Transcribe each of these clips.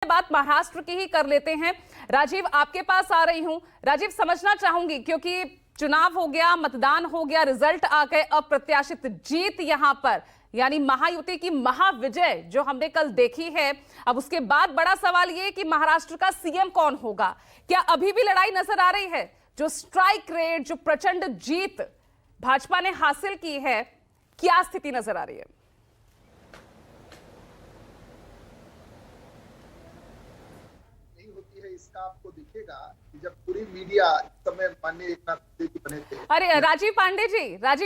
बात महाराष्ट्र की ही कर लेते हैं। राजीव, आपके पास आ रही हूं। राजीव, समझना चाहूंगी क्योंकि चुनाव हो गया, मतदान हो गया, रिजल्ट आ गए, अप्रत्याशित जीत यहां पर, यानी महायुति की महाविजय जो हमने कल देखी है। अब उसके बाद बड़ा सवाल यह कि महाराष्ट्र का सीएम कौन होगा। क्या अभी भी लड़ाई नजर आ रही है? जो स्ट्राइक रेट, जो प्रचंड जीत भाजपा ने हासिल की है, क्या स्थिति नजर आ रही है? इसका आपको दिखेगा कि जब पूरी मीडिया समय माननीय एकनाथ शिंदे जी बने थे। अरे राजीव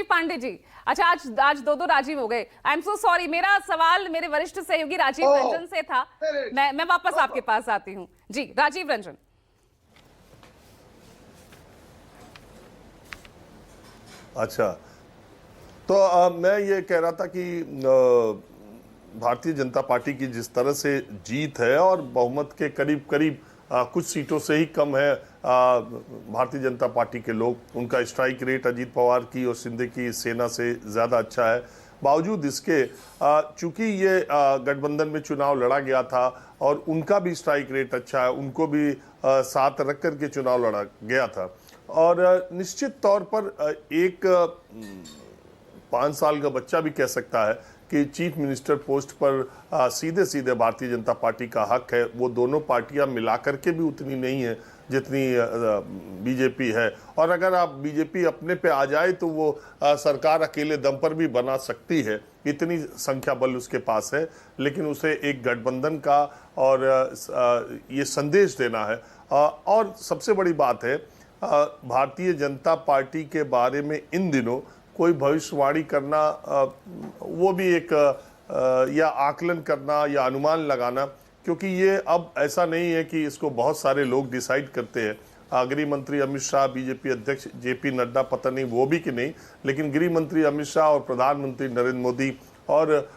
पांडे जी, अच्छा आज दो राजीव हो गए। आई एम सो सॉरी, मेरा सवाल मेरे वरिष्ठ सहयोगी राजीव रंजन से था। मैं वापस आपके पास आती हूँ। जी राजीव रंजन। अच्छा, तो मैं ये कह रहा था कि भारतीय जनता पार्टी की जिस तरह से जीत है और बहुमत के करीब करीब कुछ सीटों से ही कम है भारतीय जनता पार्टी के लोग, उनका स्ट्राइक रेट अजीत पवार की और शिंदे की सेना से ज़्यादा अच्छा है। बावजूद इसके चूंकि ये गठबंधन में चुनाव लड़ा गया था और उनका भी स्ट्राइक रेट अच्छा है, उनको भी साथ रख कर के चुनाव लड़ा गया था और निश्चित तौर पर एक 5 साल का बच्चा भी कह सकता है कि चीफ मिनिस्टर पोस्ट पर सीधे सीधे भारतीय जनता पार्टी का हक है। वो दोनों पार्टियां मिलाकर के भी उतनी नहीं है जितनी बीजेपी है, और अगर आप बीजेपी अपने पे आ जाए तो वो सरकार अकेले दम पर भी बना सकती है, इतनी संख्या बल उसके पास है। लेकिन उसे एक गठबंधन का और ये संदेश देना है। और सबसे बड़ी बात है, भारतीय जनता पार्टी के बारे में इन दिनों कोई भविष्यवाणी करना, वो भी एक या आकलन करना या अनुमान लगाना, क्योंकि ये अब ऐसा नहीं है कि इसको बहुत सारे लोग डिसाइड करते हैं। गृह मंत्री अमित शाह, बीजेपी अध्यक्ष जेपी नड्डा, पता नहीं वो भी कि नहीं, लेकिन गृह मंत्री अमित शाह और प्रधानमंत्री नरेंद्र मोदी और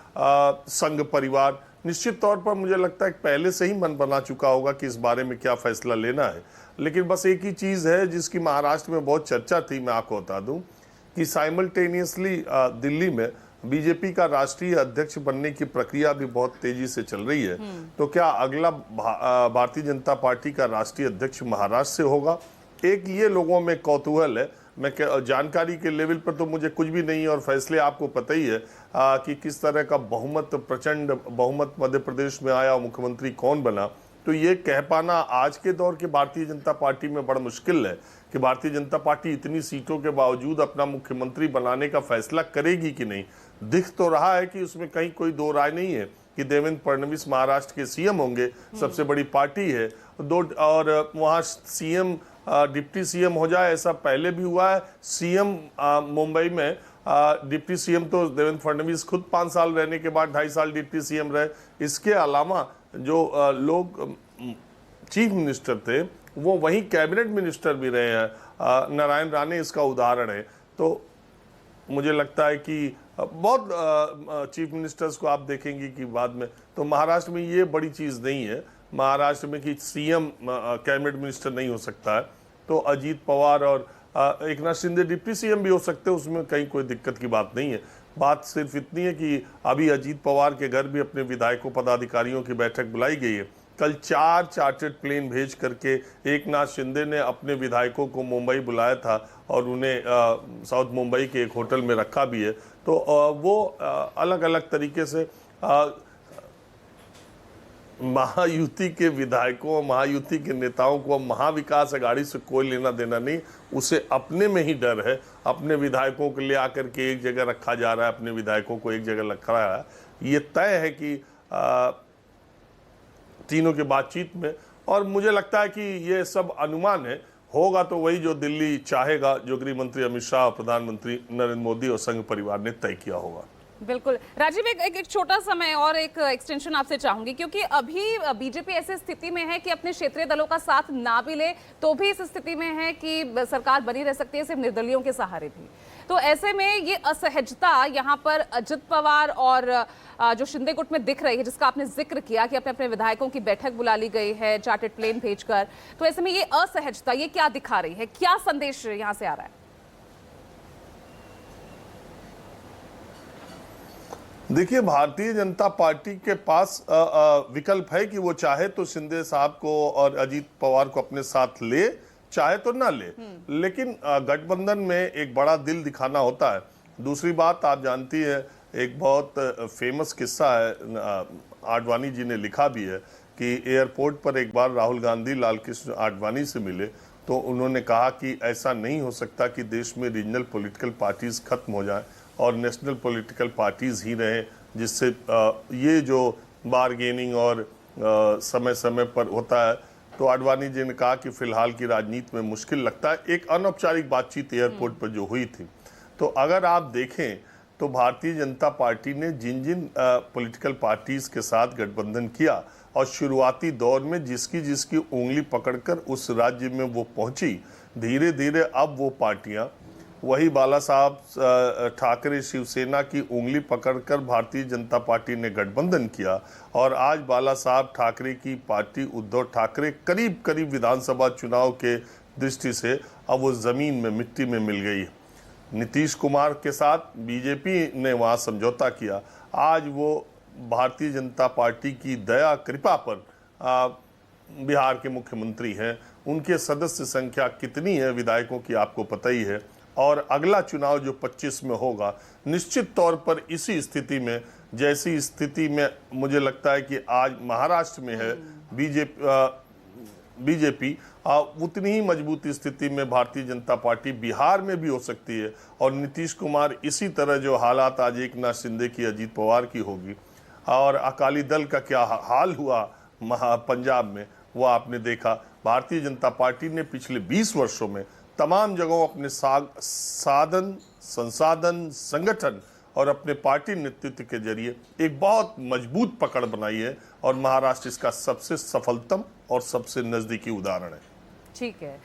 संघ परिवार निश्चित तौर पर मुझे लगता है पहले से ही मन बना चुका होगा कि इस बारे में क्या फैसला लेना है। लेकिन बस एक ही चीज़ है जिसकी महाराष्ट्र में बहुत चर्चा थी, मैं आपको बता दूं कि साइमल्टेनियसली दिल्ली में बीजेपी का राष्ट्रीय अध्यक्ष बनने की प्रक्रिया भी बहुत तेजी से चल रही है। तो क्या अगला भारतीय जनता पार्टी का राष्ट्रीय अध्यक्ष महाराष्ट्र से होगा? एक ये लोगों में कौतूहल है। मैं जानकारी के लेवल पर तो मुझे कुछ भी नहीं है और फैसले आपको पता ही है कि किस तरह का बहुमत, प्रचंड बहुमत मध्य प्रदेश में आया, मुख्यमंत्री कौन बना। तो ये कह पाना आज के दौर के भारतीय जनता पार्टी में बड़ा मुश्किल है कि भारतीय जनता पार्टी इतनी सीटों के बावजूद अपना मुख्यमंत्री बनाने का फैसला करेगी कि नहीं। दिख तो रहा है कि उसमें कहीं कोई दो राय नहीं है कि देवेंद्र फडणवीस महाराष्ट्र के सीएम होंगे, सबसे बड़ी पार्टी है और वहाँ सीएम डिप्टी सीएम हो जाए, ऐसा पहले भी हुआ है। सीएम मुंबई में डिप्टी सीएम तो देवेंद्र फडणवीस खुद 5 साल रहने के बाद 2.5 साल डिप्टी सीएम रहे। इसके अलावा जो लोग चीफ मिनिस्टर थे वो वहीं कैबिनेट मिनिस्टर भी रहे हैं। नारायण राणे इसका उदाहरण है। तो मुझे लगता है कि बहुत चीफ मिनिस्टर्स को आप देखेंगे कि बाद में, तो महाराष्ट्र में ये बड़ी चीज़ नहीं है महाराष्ट्र में कि सीएम कैबिनेट मिनिस्टर नहीं हो सकता है। तो अजीत पवार और एकनाथ शिंदे डिप्टी सीएम भी हो सकते हैं, उसमें कहीं कोई दिक्कत की बात नहीं है। बात सिर्फ इतनी है कि अभी अजीत पवार के घर भी अपने विधायकों पदाधिकारियों की बैठक बुलाई गई है। कल 4 चार्टर्ड प्लेन भेज करके एकनाथ शिंदे ने अपने विधायकों को मुंबई बुलाया था और उन्हें साउथ मुंबई के एक होटल में रखा भी है। तो वो अलग अलग तरीके से महायुति के विधायकों, महायुति के नेताओं को महाविकास अघाड़ी से कोई लेना देना नहीं। उसे अपने में ही डर है। अपने विधायकों को ले आकर के एक जगह रखा जा रहा है, अपने विधायकों को एक जगह रखा रहा है। ये तय है कि तीनों के बातचीत में, और मुझे लगता है कि ये सब अनुमान है। होगा तो वही जो दिल्ली चाहेगा, जो गृह मंत्री अमित शाह, प्रधानमंत्री नरेंद्र मोदी और संघ परिवार ने तय किया होगा। बिल्कुल राजीव, एक छोटा सा मैं और एक एक्सटेंशन आपसे चाहूंगी, क्योंकि अभी बीजेपी ऐसी स्थिति में है कि अपने क्षेत्रीय दलों का साथ ना भी ले तो भी इस स्थिति में है कि सरकार बनी रह सकती है सिर्फ निर्दलीयों के सहारे भी। तो ऐसे में ये असहजता यहाँ पर अजित पवार और जो शिंदे गुट में दिख रही है, जिसका आपने जिक्र किया कि अपने अपने विधायकों की बैठक बुला ली गई है चार्टर्ड प्लेन भेजकर, तो ऐसे में ये असहजता ये क्या दिखा रही है, क्या संदेश यहाँ से आ रहा है? देखिए, भारतीय जनता पार्टी के पास विकल्प है कि वो चाहे तो शिंदे साहब को और अजीत पवार को अपने साथ ले, चाहे तो ना ले। लेकिन गठबंधन में एक बड़ा दिल दिखाना होता है। दूसरी बात आप जानती है, एक बहुत फेमस किस्सा है, आडवाणी जी ने लिखा भी है कि एयरपोर्ट पर एक बार राहुल गांधी लाल कृष्ण आडवाणी से मिले तो उन्होंने कहा कि ऐसा नहीं हो सकता कि देश में रीजनल पॉलिटिकल पार्टीज खत्म हो जाएं और नेशनल पॉलिटिकल पार्टीज ही रहें, जिससे ये जो बारगेनिंग और समय समय पर होता है। तो आडवाणी जी ने कहा कि फिलहाल की राजनीति में मुश्किल लगता है। एक अनौपचारिक बातचीत एयरपोर्ट पर जो हुई थी, तो अगर आप देखें तो भारतीय जनता पार्टी ने जिन जिन पॉलिटिकल पार्टीज के साथ गठबंधन किया और शुरुआती दौर में जिसकी जिसकी उंगली पकड़कर उस राज्य में वो पहुंची, धीरे धीरे अब वो पार्टियां वही बाला साहब ठाकरे शिवसेना की उंगली पकड़कर भारतीय जनता पार्टी ने गठबंधन किया और आज बाला साहब ठाकरे की पार्टी उद्धव ठाकरे करीब करीब विधानसभा चुनाव के दृष्टि से अब वो जमीन में मिट्टी में मिल गई है। नीतीश कुमार के साथ बीजेपी ने वहाँ समझौता किया। आज वो भारतीय जनता पार्टी की दया कृपा पर बिहार के मुख्यमंत्री हैं। उनके सदस्य संख्या कितनी है विधायकों की आपको पता ही है। और अगला चुनाव जो 25 में होगा, निश्चित तौर पर इसी स्थिति में, जैसी स्थिति में मुझे लगता है कि आज महाराष्ट्र में है बीजेपी, उतनी ही मजबूत स्थिति में भारतीय जनता पार्टी बिहार में भी हो सकती है। और नीतीश कुमार इसी तरह जो हालात आज एकनाथ शिंदे की, अजीत पवार की होगी और अकाली दल का क्या हाल हुआ पंजाब में, वो आपने देखा। भारतीय जनता पार्टी ने पिछले 20 वर्षों में तमाम जगहों अपने साधन, संसाधन, संगठन और अपने पार्टी नेतृत्व के जरिए एक बहुत मजबूत पकड़ बनाई है और महाराष्ट्र इसका सबसे सफलतम और सबसे नजदीकी उदाहरण है। ठीक है।